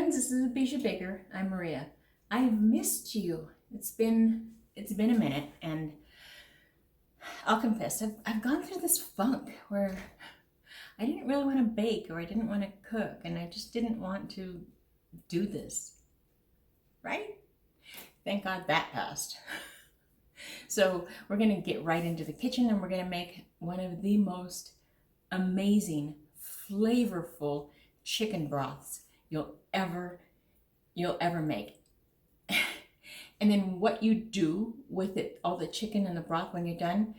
friends, this is Bisha Baker. I'm Maria. I've missed you. It's been a minute, and I'll confess, I've gone through this funk where I didn't really want to bake, or I didn't want to cook, and I just didn't want to do this, right? Thank God that passed. So we're going to get right into the kitchen, and we're going to make one of the most amazing, flavorful chicken broths you'll ever make. And then what you do with it, all the chicken and the broth when you're done,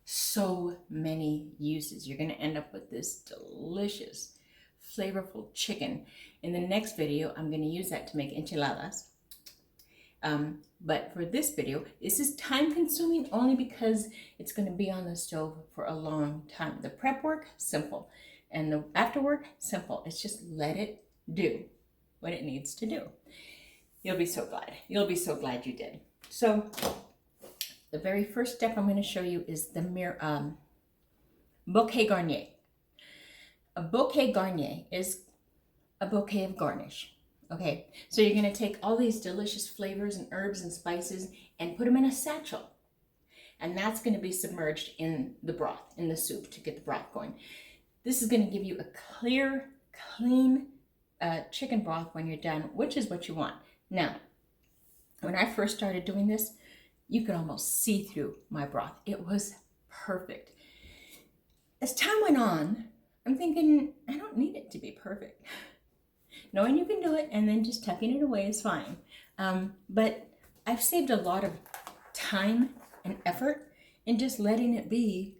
so many uses. You're going to end up with this delicious, flavorful chicken. In the next video, I'm going to use that to make enchiladas. But for this video, this is time consuming only because it's going to be on the stove for a long time. The prep work, simple. And the after work, simple. It's just let it do what it needs to do. You'll be so glad. You'll be so glad you did. So the very first step I'm going to show you is the bouquet garnier. A bouquet garnier is a bouquet of garnish. Okay, so you're going to take all these delicious flavors and herbs and spices and put them in a satchel. And that's going to be submerged in the broth, in the soup, to get the broth going. This is going to give you a clear, clean chicken broth when you're done, which is what you want. Now, when I first started doing this, you could almost see through my broth. It was perfect. As time went on, I'm thinking, I don't need it to be perfect. Knowing you can do it and then just tucking it away is fine. But I've saved a lot of time and effort in just letting it be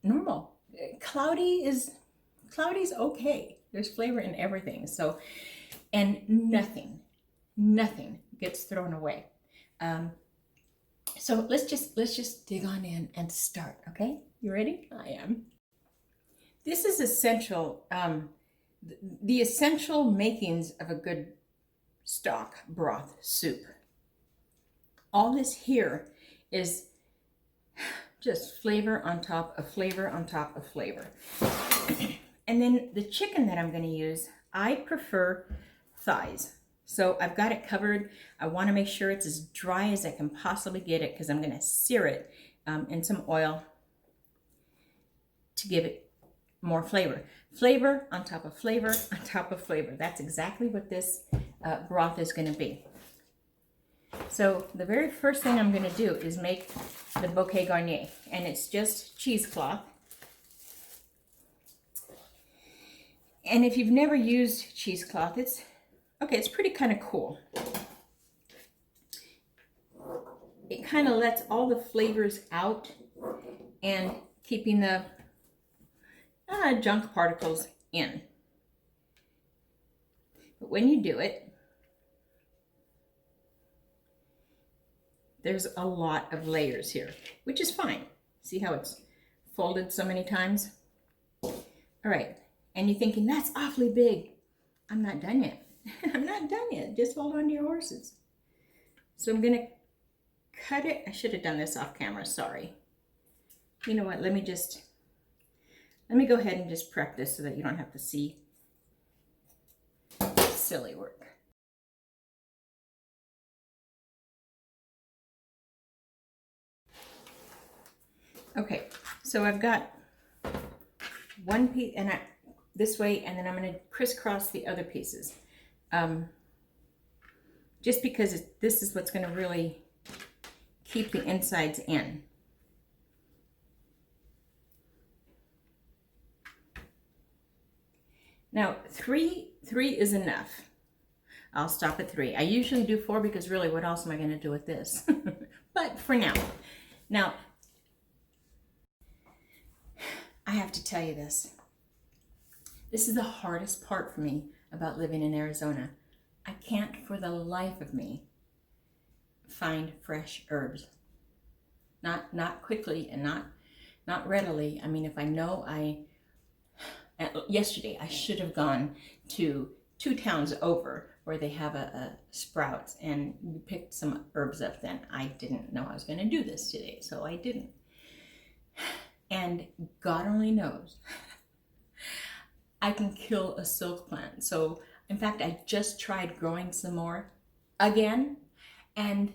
normal. Cloudy's okay. There's flavor in everything. So, and nothing gets thrown away. So let's just dig on in and start. Okay, you ready? I am. This is essential. The essential makings of a good stock broth soup. All this here is just flavor on top of flavor on top of flavor. And then the chicken that I'm going to use, I prefer thighs. So I've got it covered. I want to make sure it's as dry as I can possibly get it, because I'm going to sear it in some oil to give it more flavor. Flavor on top of flavor on top of flavor. That's exactly what this broth is going to be. So the very first thing I'm going to do is make the bouquet garnier, and it's just cheesecloth. And if you've never used cheesecloth, it's pretty kind of cool. It kind of lets all the flavors out and keeping the junk particles in. But when you do it, there's a lot of layers here, which is fine. See how it's folded so many times? All right, and you're thinking, that's awfully big. I'm not done yet. I'm not done yet. Just hold on to your horses. So I'm gonna cut it. I should have done this off camera, sorry. You know what, let me go ahead and just prep this so that you don't have to see silly work. Okay, so I've got one piece and this way, and then I'm going to crisscross the other pieces. Just because this is what's going to really keep the insides in. Now, three is enough. I'll stop at 3. I usually do 4 because really, what else am I going to do with this? But for now. Now, I have to tell you this. This is the hardest part for me about living in Arizona. I can't for the life of me find fresh herbs. Not quickly and not readily. I mean, if I know yesterday I should have gone to 2 towns over where they have a Sprouts and picked some herbs up then. I didn't know I was going to do this today, so I didn't. And God only knows I can kill a silk plant. So in fact, I just tried growing some more again, and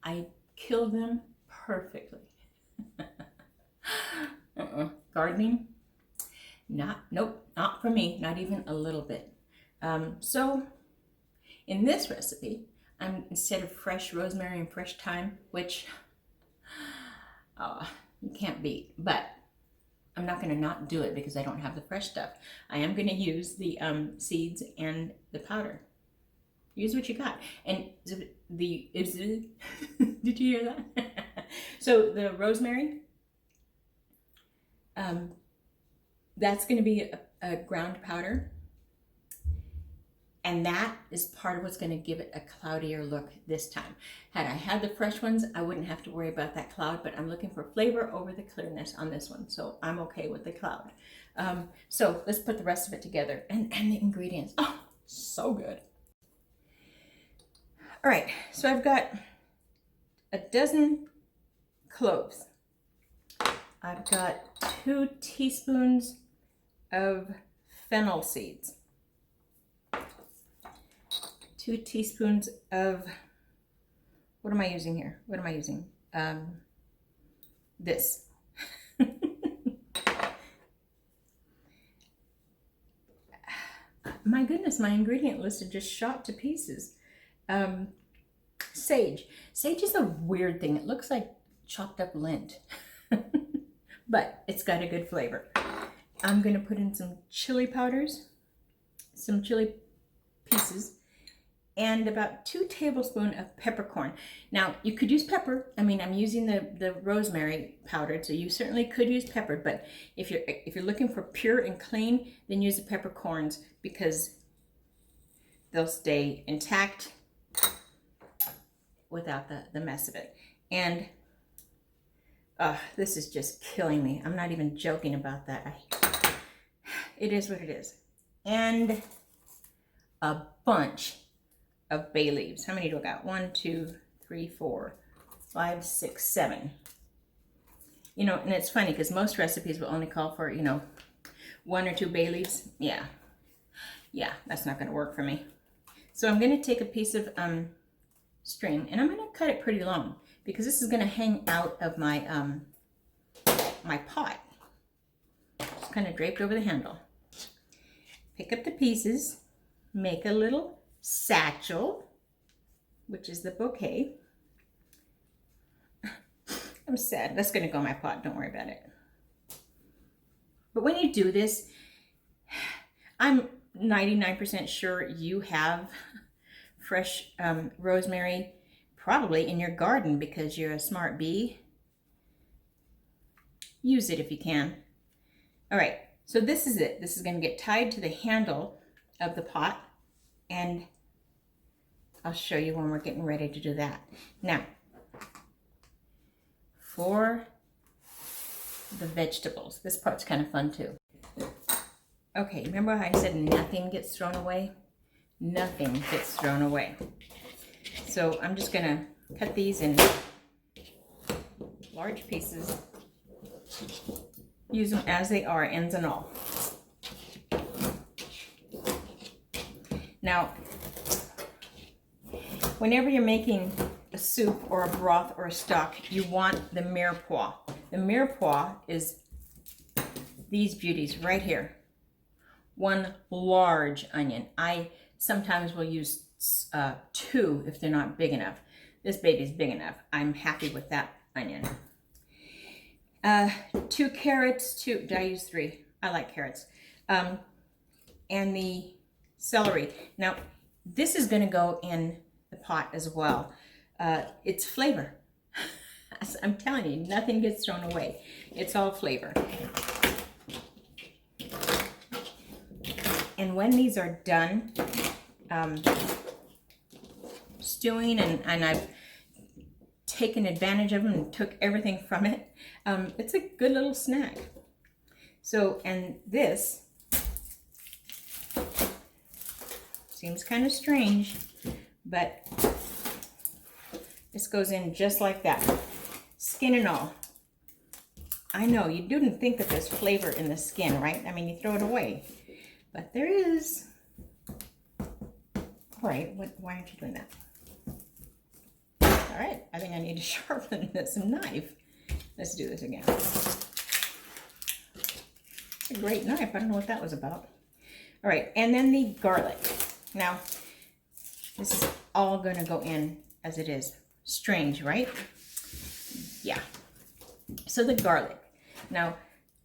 I killed them perfectly. Gardening, nope, not for me, not even a little bit. So in this recipe, instead of fresh rosemary and fresh thyme, which you can't beat, but I'm not going to not do it because I don't have the fresh stuff. I am going to use the seeds and the powder. Use what you got. And did you hear that? So the rosemary, that's going to be a ground powder. And that is part of what's going to give it a cloudier look this time. Had I had the fresh ones, I wouldn't have to worry about that cloud, but I'm looking for flavor over the clearness on this one. So I'm okay with the cloud. So let's put the rest of it together and the ingredients. Oh, so good. All right, so I've got a dozen cloves. I've got 2 teaspoons of fennel seeds. 2 teaspoons of, what am I using here? What am I using? This. My goodness, my ingredient list is just shot to pieces. Sage. Sage is a weird thing. It looks like chopped up lint, but it's got a good flavor. I'm going to put in some chili powders, some chili pieces, and about 2 tablespoons of peppercorn. Now, you could use pepper. I mean, I'm using the rosemary powdered, so you certainly could use pepper, but if you're looking for pure and clean, then use the peppercorns because they'll stay intact without the mess of it. And this is just killing me. I'm not even joking about that. It is what it is. And a bunch of bay leaves. How many do I got? 1, 2, 3, 4, 5, 6, 7. You know, and it's funny because most recipes will only call for, 1 or 2 bay leaves. Yeah, that's not going to work for me. So I'm going to take a piece of string and I'm going to cut it pretty long because this is going to hang out of my my pot. Just kind of draped over the handle. Pick up the pieces, make a little satchel, which is the bouquet. I'm sad. That's going to go in my pot. Don't worry about it. But when you do this, I'm 99% sure you have fresh rosemary probably in your garden because you're a smart bee. Use it if you can. All right, so this is it. This is going to get tied to the handle of the pot, and I'll show you when we're getting ready to do that. Now, for the vegetables, this part's kind of fun too. Okay, remember how I said nothing gets thrown away? Nothing gets thrown away. So I'm just going to cut these in large pieces. Use them as they are, ends and all. Now, whenever you're making a soup or a broth or a stock, you want the mirepoix. The mirepoix is these beauties right here. 1 large onion. I sometimes will use 2 if they're not big enough. This baby's big enough. I'm happy with that onion. 2 carrots, did I use 3? I like carrots. And the celery. Now, this is going to go in the pot as well. It's flavor. I'm telling you, nothing gets thrown away. It's all flavor. And when these are done stewing and I've taken advantage of them and took everything from it, it's a good little snack. So, and this seems kind of strange, but this goes in just like that, skin and all. I know, you didn't think that there's flavor in the skin, right? I mean, you throw it away. But there is. All right, why aren't you doing that? All right, I think I need to sharpen this knife. Let's do this again. A great knife. I don't know what that was about. All right, and then the garlic. Now, this is all going to go in as it is. Strange, right? Yeah. So the garlic. Now,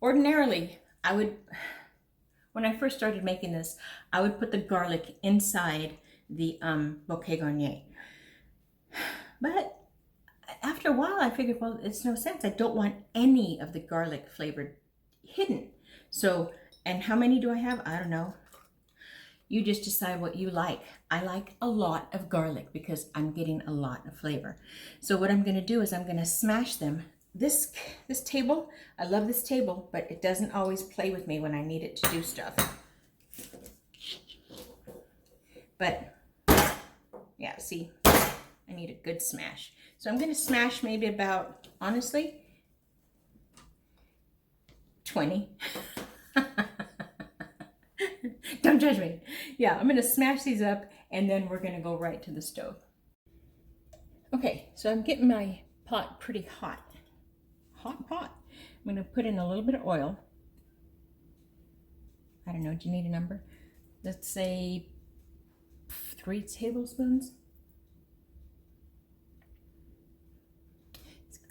ordinarily, I would, when I first started making this, I would put the garlic inside the bouquet garnier. But after a while, I figured, well, it's no sense. I don't want any of the garlic flavored hidden. So, and how many do I have? I don't know. You just decide what you like. I like a lot of garlic because I'm getting a lot of flavor. So what I'm going to do is I'm going to smash them. This table, I love this table, but it doesn't always play with me when I need it to do stuff. But yeah, see, I need a good smash. So I'm going to smash maybe about, honestly, 20. Don't judge me. Yeah, I'm going to smash these up and then we're going to go right to the stove. Okay, so I'm getting my pot pretty hot. Hot pot. I'm going to put in a little bit of oil. I don't know, do you need a number? Let's say 3 tablespoons.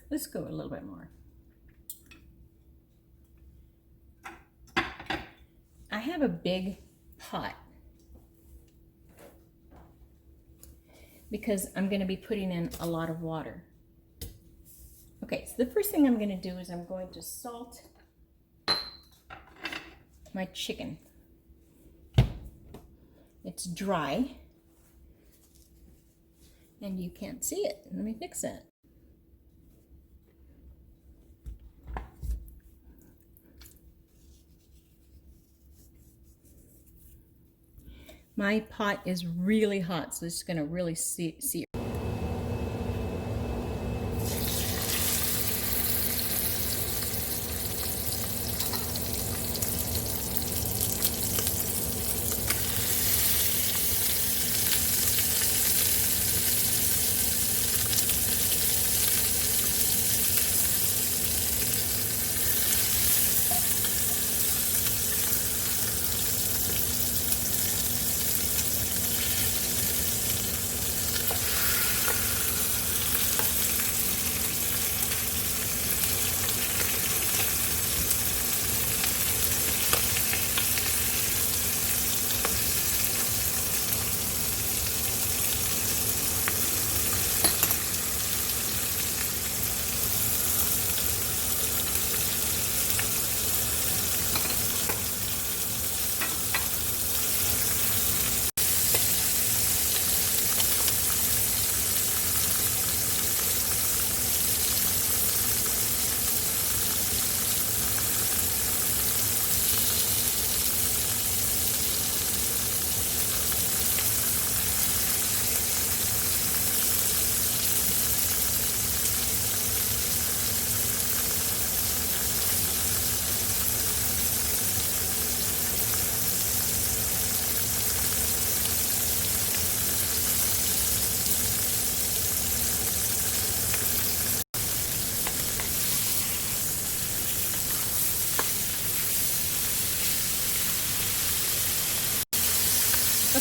Let's go a little bit more. I have a big pot because I'm going to be putting in a lot of water. Okay, so the first thing I'm going to do is I'm going to salt my chicken. It's dry and you can't see it. Let me fix that. My pot is really hot, so it's going to really see.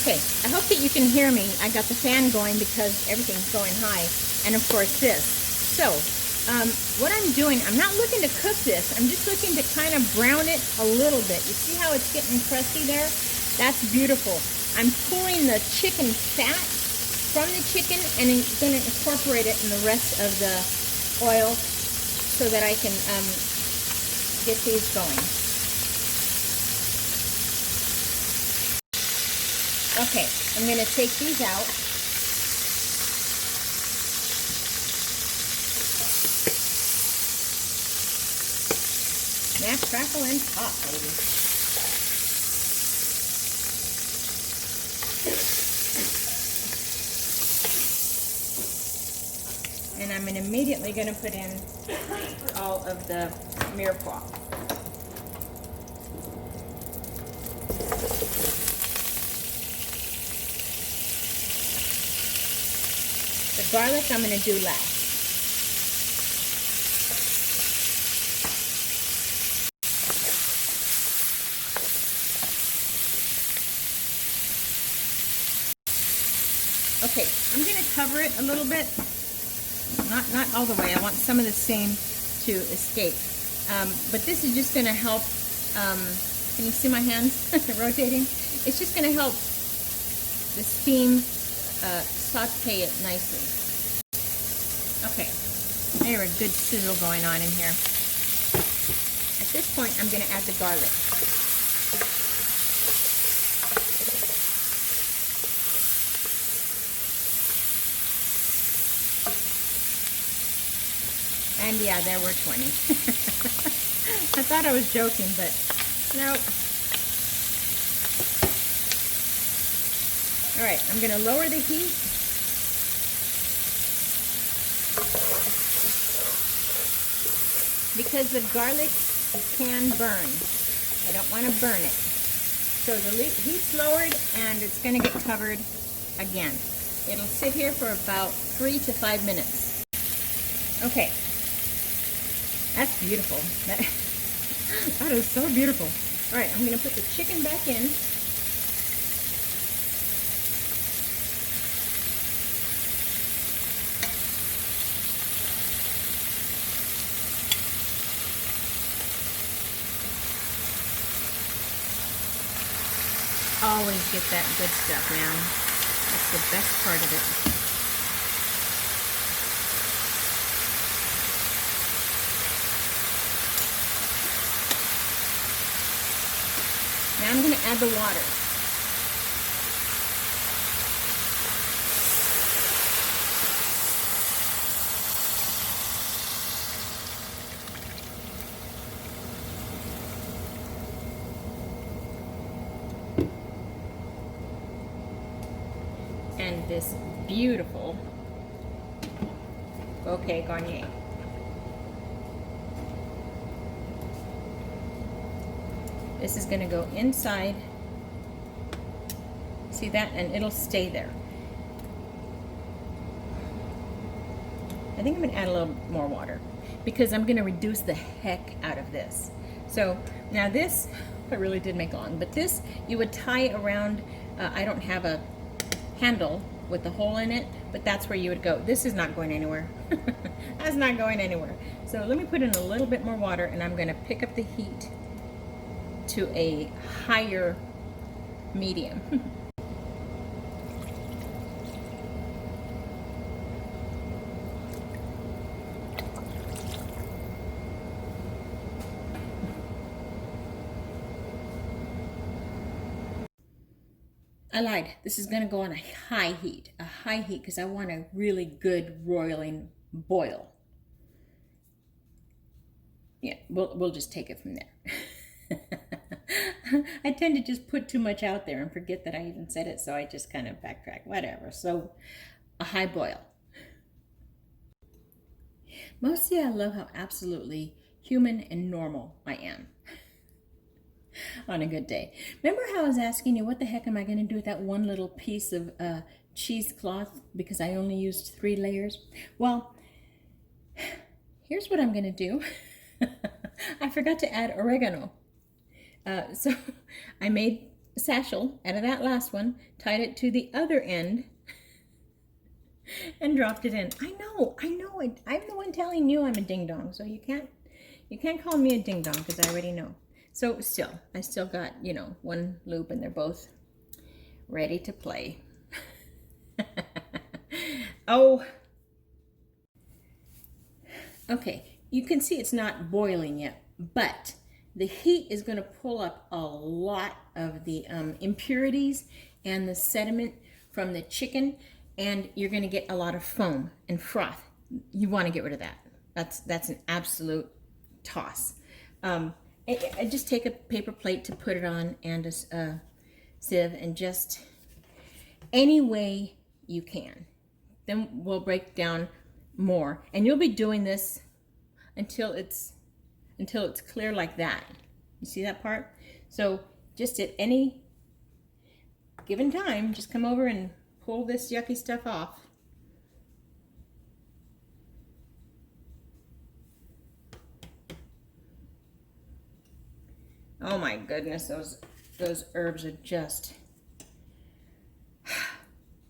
Okay, I hope that you can hear me. I got the fan going because everything's going high, and of course this. So, what I'm doing, I'm not looking to cook this. I'm just looking to kind of brown it a little bit. You see how it's getting crusty there? That's beautiful. I'm pulling the chicken fat from the chicken and I'm going to incorporate it in the rest of the oil so that I can get these going. Okay, I'm going to take these out. Snap, crackle, and pop, baby. And I'm I'm immediately going to put in all of the mirepoix. The garlic I'm going to do last. Okay, I'm going to cover it a little bit. Not all the way. I want some of the steam to escape. But this is just going to help. Can you see my hands rotating? It's just going to help the steam saute it nicely. Okay, there's a good sizzle going on in here. At this point, I'm going to add the garlic. And yeah, there were 20. I thought I was joking, but no. All right, I'm going to lower the heat. Because the garlic can burn. I don't want to burn it. So the heat's lowered and it's going to get covered again. It'll sit here for about 3 to 5 minutes. Okay. That's beautiful. That is so beautiful. All right, I'm going to put the chicken back in. Always get that good stuff, man. That's the best part of it. Now I'm going to add the water. And this beautiful bouquet garnier. This is going to go inside. See that? And it'll stay there. I think I'm going to add a little more water because I'm going to reduce the heck out of this. So now this, I really did make on, but this you would tie around, I don't have a handle with the hole in it, but that's where you would go. This is not going anywhere. That's not going anywhere. So let me put in a little bit more water and I'm going to pick up the heat to a higher medium. I lied. This is going to go on a high heat because I want a really good roiling boil. Yeah, we'll just take it from there. I tend to just put too much out there and forget that I even said it, so I just kind of backtrack, whatever. So a high boil. Mostly I love how absolutely human and normal I am on a good day. Remember how I was asking you what the heck am I going to do with that one little piece of cheesecloth because I only used 3 layers? Well, here's what I'm going to do. I forgot to add oregano. So I made a satchel out of that last one, tied it to the other end, and dropped it in. I know. I'm the one telling you I'm a ding-dong, so you can't call me a ding-dong because I already know. So I still got, 1 loop and they're both ready to play. Oh. Okay, you can see it's not boiling yet, but the heat is going to pull up a lot of the impurities and the sediment from the chicken, and you're going to get a lot of foam and froth. You want to get rid of that. That's an absolute toss. I just take a paper plate to put it on and a sieve and just any way you can. Then we'll break down more. And you'll be doing this until it's clear like that. You see that part? So just at any given time, just come over and pull this yucky stuff off. Oh my goodness, those herbs are just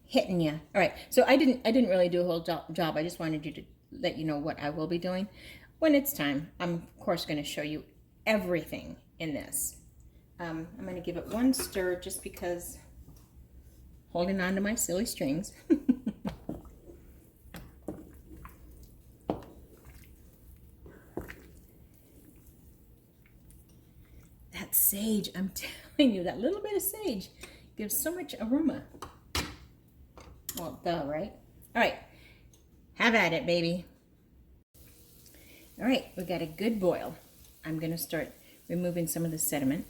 hitting you. All right, so I didn't really do a whole job. I just wanted you to let you know what I will be doing when it's time. I'm of course going to show you everything in this. I'm going to give it one stir just because, holding on to my silly strings. That sage, I'm telling you, that little bit of sage gives so much aroma. Well, duh, right? All right, have at it, baby. All right, we got a good boil. I'm going to start removing some of the sediment.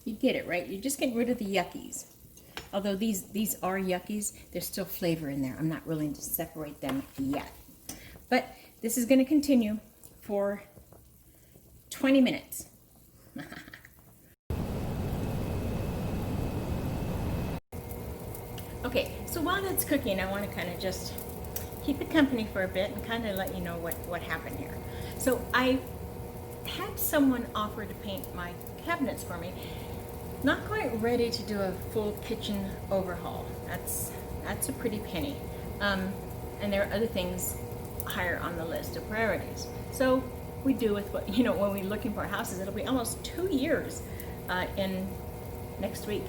You get it, right? You're just getting rid of the yuckies. Although these are yuckies, there's still flavor in there. I'm not willing to separate them yet. But this is going to continue for 20 minutes. Okay, so while that's cooking, I want to kind of just keep it company for a bit and kind of let you know what happened here. So I had someone offer to paint my cabinets for me. Not quite ready to do a full kitchen overhaul. That's a pretty penny. And there are other things higher on the list of priorities. So we do with what, you know, when we're looking for houses, it'll be almost 2 years in next week.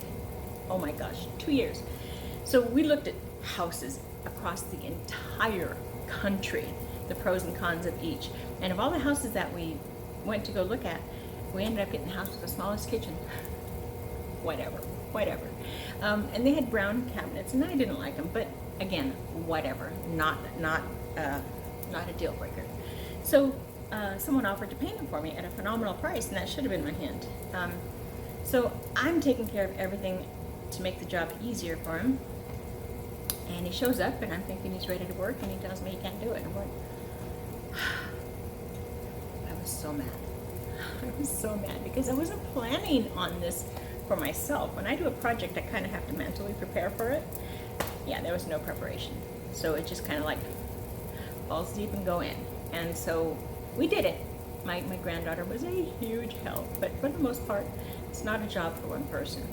Oh my gosh, 2 years. So we looked at houses across the entire country, the pros and cons of each. And of all the houses that we went to go look at, we ended up getting the house with the smallest kitchen. Whatever. And they had brown cabinets, and I didn't like them, but again, whatever. Not a deal breaker. So someone offered to paint them for me at a phenomenal price, and that should have been my hint. So I'm taking care of everything to make the job easier for him. And he shows up, and I'm thinking he's ready to work, and he tells me he can't do it. I'm going, I was so mad. I was so mad because I wasn't planning on this for myself. When I do a project, I kind of have to mentally prepare for it. Yeah, there was no preparation. So it just kind of like balls deep and go in. And so we did it. My granddaughter was a huge help, but for the most part, it's not a job for one person.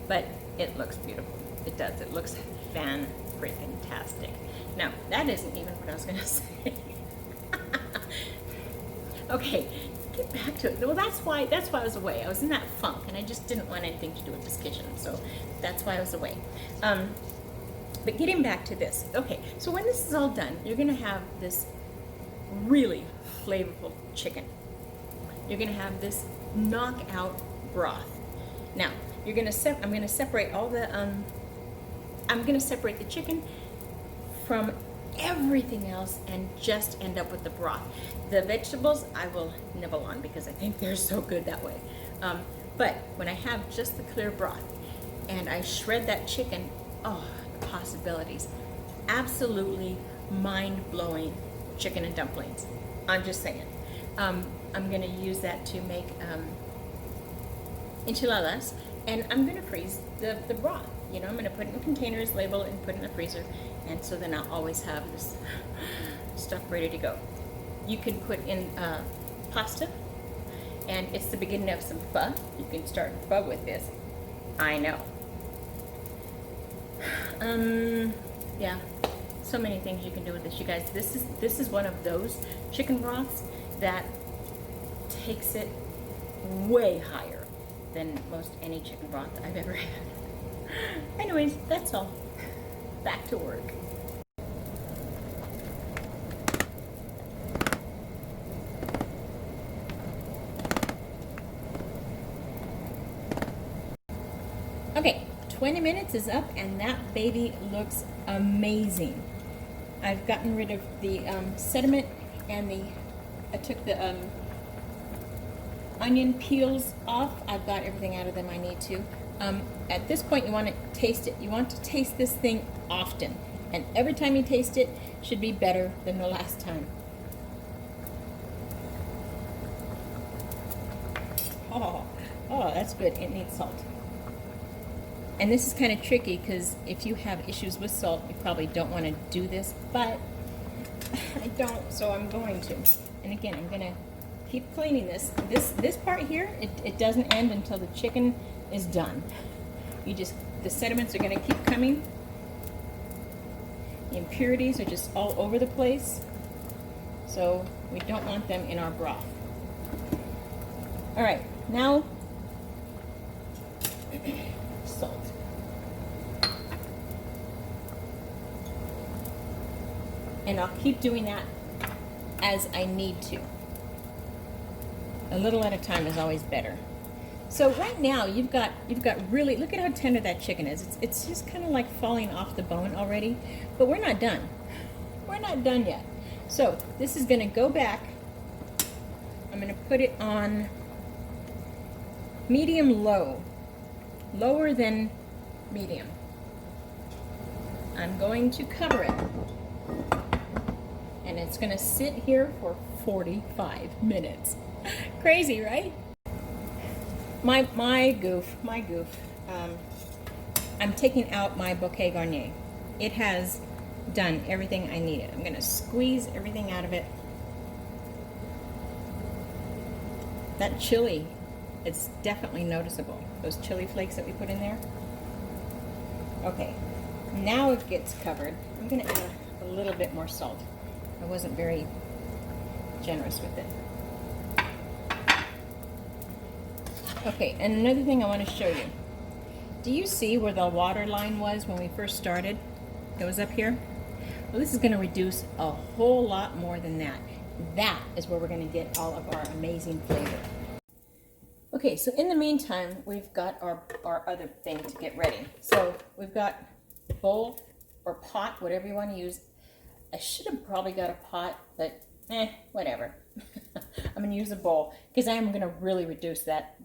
But it looks beautiful. It does. It looks fan-freaking-tastic. Now, that isn't even what I was going to say. Okay, get back to it. Well, that's why I was away. I was in that funk, and I just didn't want anything to do with this kitchen, so that's why I was away. But getting back to this. Okay, so when this is all done, you're going to have this really flavorful chicken. You're going to have this knockout broth. Now, I'm going to separate all the I'm going to separate the chicken from everything else and just end up with the broth. The vegetables I will nibble on because I think they're so good that way. But when I have just the clear broth and I shred that chicken, oh, the possibilities. Absolutely mind-blowing chicken and dumplings. I'm just saying. I'm going to use that to make enchiladas, and I'm going to freeze the broth. You know, I'm going to put it in containers, label it, and put it in the freezer, and so then I'll always have this stuff ready to go. You can put in pasta, and it's the beginning of some pho. You can start pho with this. I know. Yeah, so many things you can do with this, you guys. This is one of those chicken broths that takes it way higher than most any chicken broth I've ever had. Anyways, that's all. Back to work. 20 minutes is up and that baby looks amazing. I've gotten rid of the sediment and I took the onion peels off. I've got everything out of them I need to. At this point, you want to taste it. You want to taste this thing often. And every time you taste it, should be better than the last time. Oh, that's good. It needs salt. And this is kind of tricky because if you have issues with salt, you probably don't want to do this, but I don't, so I'm going to. And again, I'm going to keep cleaning this. This part here, it doesn't end until the chicken is done. The sediments are going to keep coming. The impurities are just all over the place. So we don't want them in our broth. All right, now salt. And I'll keep doing that as I need to. A little at a time is always better. So right now you've got really, look at how tender that chicken is. It's just kind of like falling off the bone already, but we're not done. We're not done yet. So this is going to go back. I'm going to put it on medium low, lower than medium. I'm going to cover it, and it's going to sit here for 45 minutes. Crazy, right? My goof. I'm taking out my bouquet garnier. It has done everything I needed. I'm going to squeeze everything out of it. That chili, it's definitely noticeable. Those chili flakes that we put in there. Okay, now it gets covered. I'm going to add a little bit more salt. I wasn't very generous with it. Okay, and another thing I want to show you. Do you see where the water line was when we first started? It was up here. Well, this is going to reduce a whole lot more than that. That is where we're going to get all of our amazing flavor. Okay, so in the meantime, we've got our other thing to get ready. So we've got a bowl or pot, whatever you want to use. I should have probably got a pot, but whatever. I'm going to use a bowl because I am going to really reduce that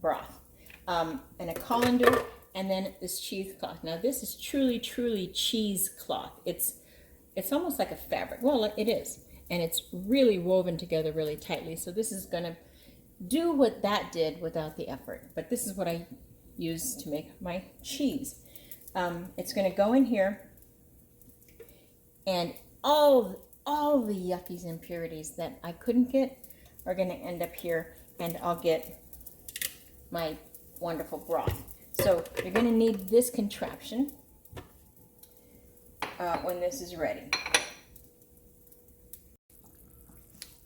broth. And a colander, and then this cheesecloth. Now this is truly cheesecloth. It's almost like a fabric. Well, it is, and it's really woven together really tightly. So this is going to do what that did without the effort. But this is what I use to make my cheese. It's going to go in here, and all the yuckies and impurities that I couldn't get are going to end up here, and I'll get my wonderful broth. So you're going to need this contraption when this is ready.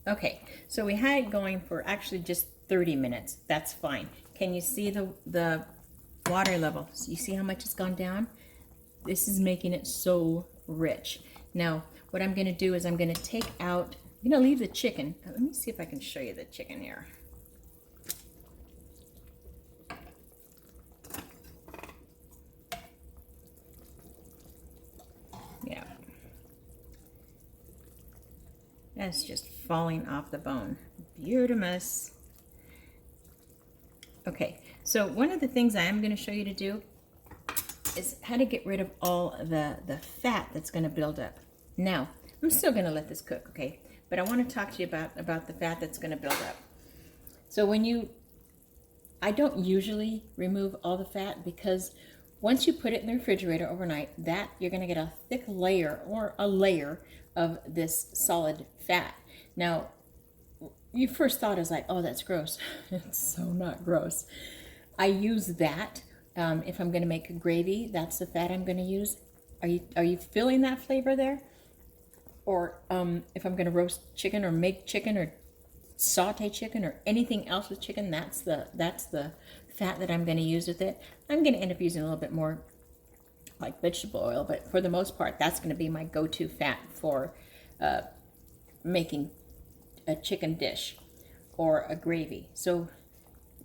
Okay, so we had it going for actually just 30 minutes. That's fine. Can you see the water level? So you see how much it's gone down? This is making it so rich. Now, what I'm going to do is I'm going to take out, I'm going to leave the chicken. Let me see if I can show you the chicken here. Yeah. That's just falling off the bone. Beautimous. Okay, so one of the things I am going to show you to do is how to get rid of all the fat that's going to build up. Now, I'm still going to let this cook, okay? But I want to talk to you about the fat that's going to build up. So I don't usually remove all the fat because once you put it in the refrigerator overnight, you're going to get a thick layer or a layer of this solid fat. Now, your first thought is like, oh, that's gross. It's so not gross. I use that if I'm going to make a gravy. That's the fat I'm going to use. Are you feeling that flavor there? Or if I'm going to roast chicken or make chicken or saute chicken or anything else with chicken, that's the fat that I'm going to use with it. I'm going to end up using a little bit more like vegetable oil, but for the most part, that's going to be my go-to fat for making a chicken dish or a gravy. So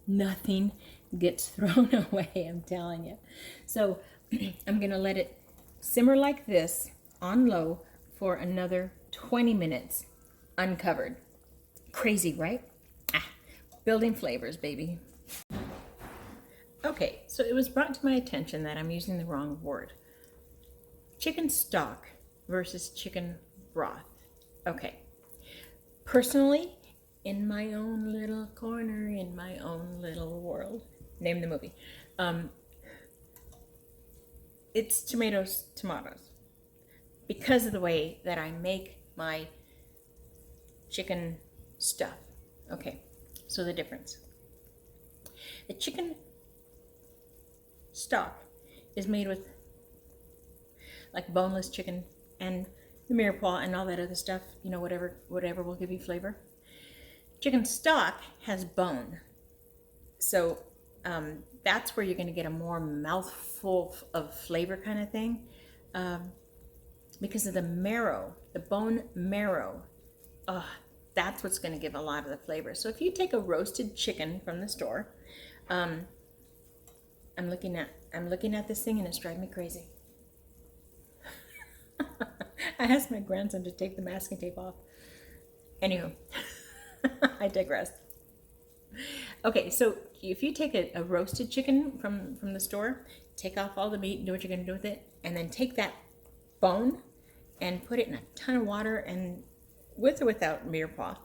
nothing gets thrown away, I'm telling you. So I'm gonna let it simmer like this on low for another 20 minutes uncovered. Crazy, right? Building flavors, baby. Okay, so it was brought to my attention that I'm using the wrong word. Chicken stock versus chicken broth. Okay. Personally, in my own little corner, in my own little world, name the movie, it's tomatoes, because of the way that I make my chicken stuff. Okay, so the difference. The chicken stock is made with like boneless chicken and the mirepoix and all that other stuff, you know, whatever will give you flavor. Chicken stock has bone, so that's where you're going to get a more mouthful of flavor kind of thing, because of the marrow, the bone marrow. That's what's going to give a lot of the flavor. So if you take a roasted chicken from the store, I'm looking at this thing and it's driving me crazy. I asked my grandson to take the masking tape off. Anywho, I digress. Okay, so if you take a roasted chicken from the store, take off all the meat and do what you're going to do with it, and then take that bone and put it in a ton of water, and with or without mirepoix,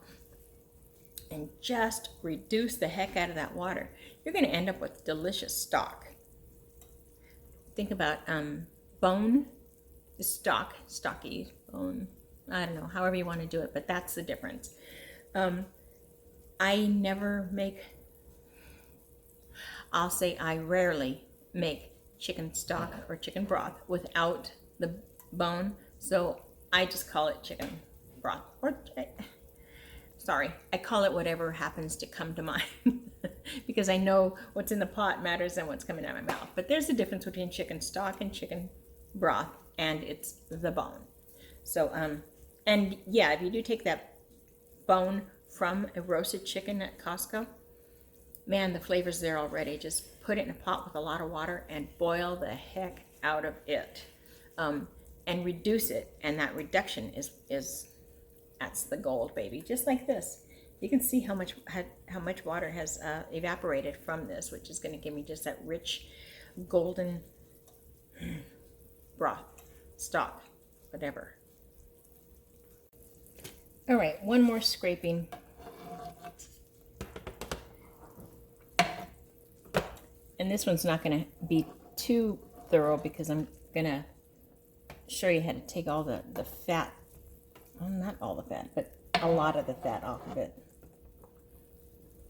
and just reduce the heck out of that water, you're going to end up with delicious stock. Think about bone, stocky bone. I don't know, however you want to do it, but that's the difference. I rarely make chicken stock or chicken broth without the bone, so I just call it chicken broth. I call it whatever happens to come to mind because I know what's in the pot matters than what's coming out of my mouth. But there's a difference between chicken stock and chicken broth, and it's the bone. So, and yeah, if you do take that bone from a roasted chicken at Costco, man, the flavor's there already. Just put it in a pot with a lot of water and boil the heck out of it, and reduce it. And that reduction is that's the gold, baby. Just like this, you can see how much water has evaporated from this, which is going to give me just that rich, golden broth, stock, whatever. All right, one more scraping. And this one's not going to be too thorough because I'm going to show you how to take all the fat, well, not all the fat, but a lot of the fat off of it.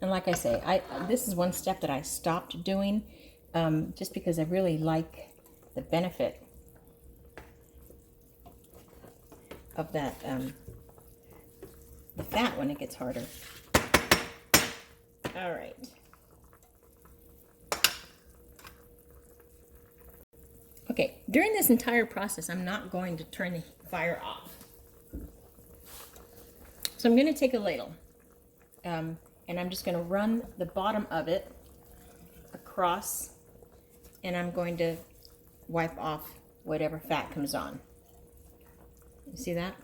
And like I say, this is one step that I stopped doing just because I really like the benefit of that, the fat when it gets harder. All right. Okay, during this entire process, I'm not going to turn the fire off. So I'm going to take a ladle, and I'm just going to run the bottom of it across, and I'm going to wipe off whatever fat comes on. You see that?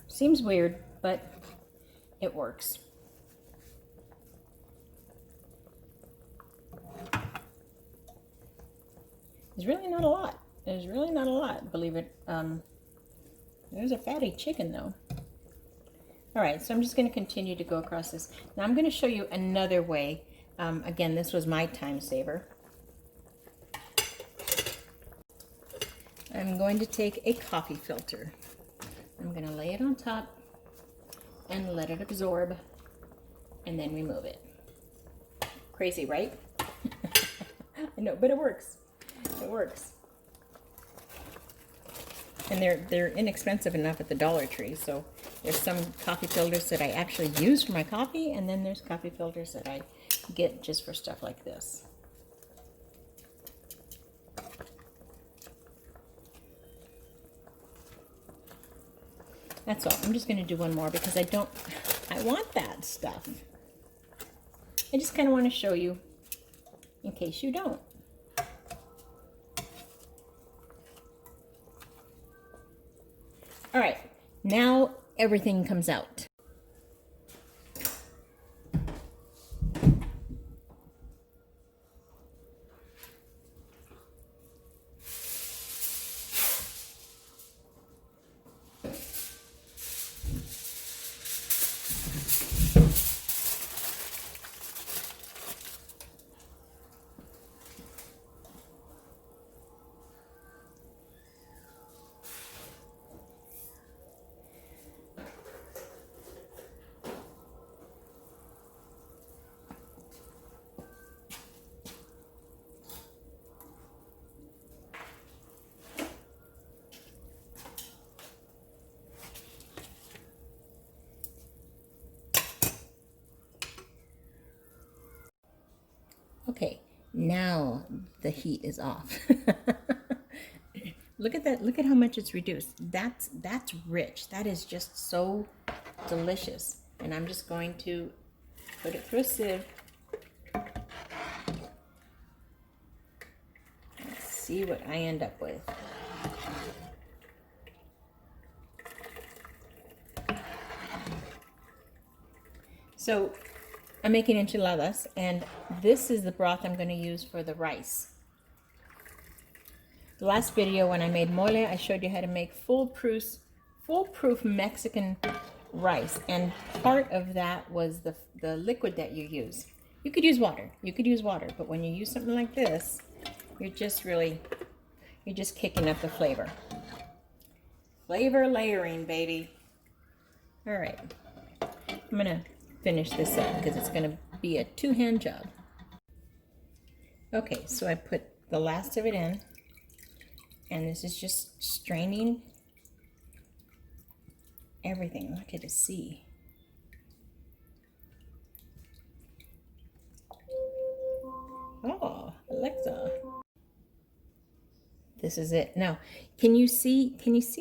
Seems weird, but it works. There's really not a lot. There's really not a lot, believe it. There's a fatty chicken though. All right, so I'm just going to continue to go across this. Now I'm going to show you another way. Again, this was my time saver. I'm going to take a coffee filter. I'm going to lay it on top and let it absorb and then remove it. Crazy, right? I know, but it works. It works. And they're inexpensive enough at the Dollar Tree. So there's some coffee filters that I actually use for my coffee, and then there's coffee filters that I get just for stuff like this. That's all. I'm just going to do one more because I want that stuff. I just kind of want to show you in case you don't. All right, now everything comes out. Okay, now the heat is off. Look at that. Look at how much it's reduced. That's rich. That is just so delicious. And I'm just going to put it through a sieve. Let's see what I end up with. So I'm making enchiladas, and this is the broth I'm going to use for the rice. The last video when I made mole, I showed you how to make foolproof Mexican rice, and part of that was the liquid that you use. You could use water, but when you use something like this, you're just kicking up the flavor. Flavor layering, baby. All right, I'm gonna finish this up because it's gonna be a two-hand job. Okay, so I put the last of it in, and this is just straining everything. Look at the sea. Oh, Alexa. This is it. Now, can you see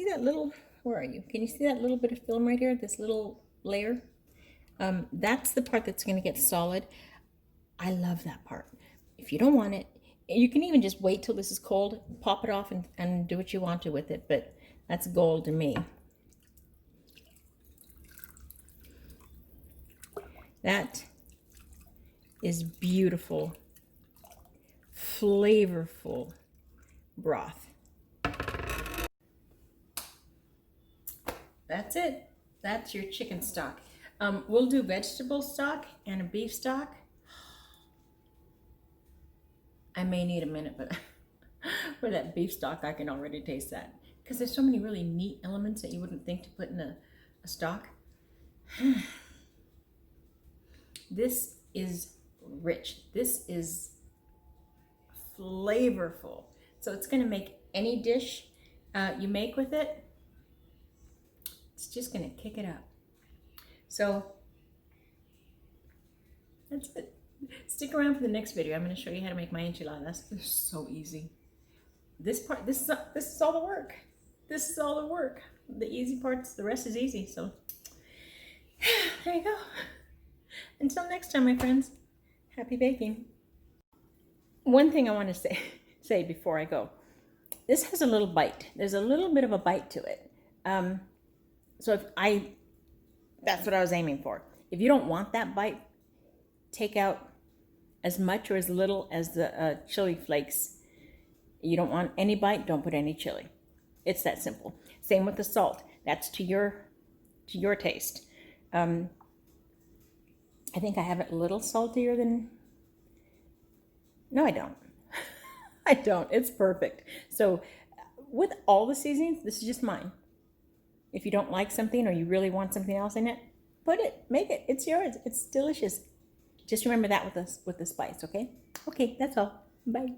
that little, where are you? Can you see that little bit of film right here? This little layer? That's the part that's going to get solid. I love that part. If you don't want it, you can even just wait till this is cold, pop it off and do what you want to with it, but that's gold to me. That is beautiful, flavorful broth. That's it. That's your chicken stock. We'll do vegetable stock and a beef stock. I may need a minute, but for that beef stock, I can already taste that. Because there's so many really neat elements that you wouldn't think to put in a stock. This is rich. This is flavorful. So it's going to make any dish you make with it, it's just going to kick it up. So that's it. Stick around for the next video. I'm going to show you how to make my enchiladas. They're so easy. This is all the work. This is all the work. The easy parts, the rest is easy. So there you go. Until next time, my friends, happy baking. One thing I want to say before I go. This has a little bite. There's a little bit of a bite to it. That's what I was aiming for. If you don't want that bite, take out as much or as little as the chili flakes. You don't want any bite, don't put any chili. It's that simple. Same with the salt. That's to your taste. I think I have it a little saltier than... No, I don't. I don't. It's perfect. So with all the seasonings, this is just mine. If you don't like something or you really want something else in it, put it, make it. It's yours. It's delicious. Just remember that with the spice, okay? Okay, that's all. Bye.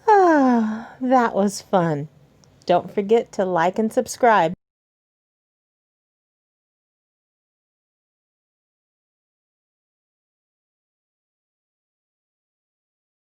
Ah, that was fun. Don't forget to like and subscribe.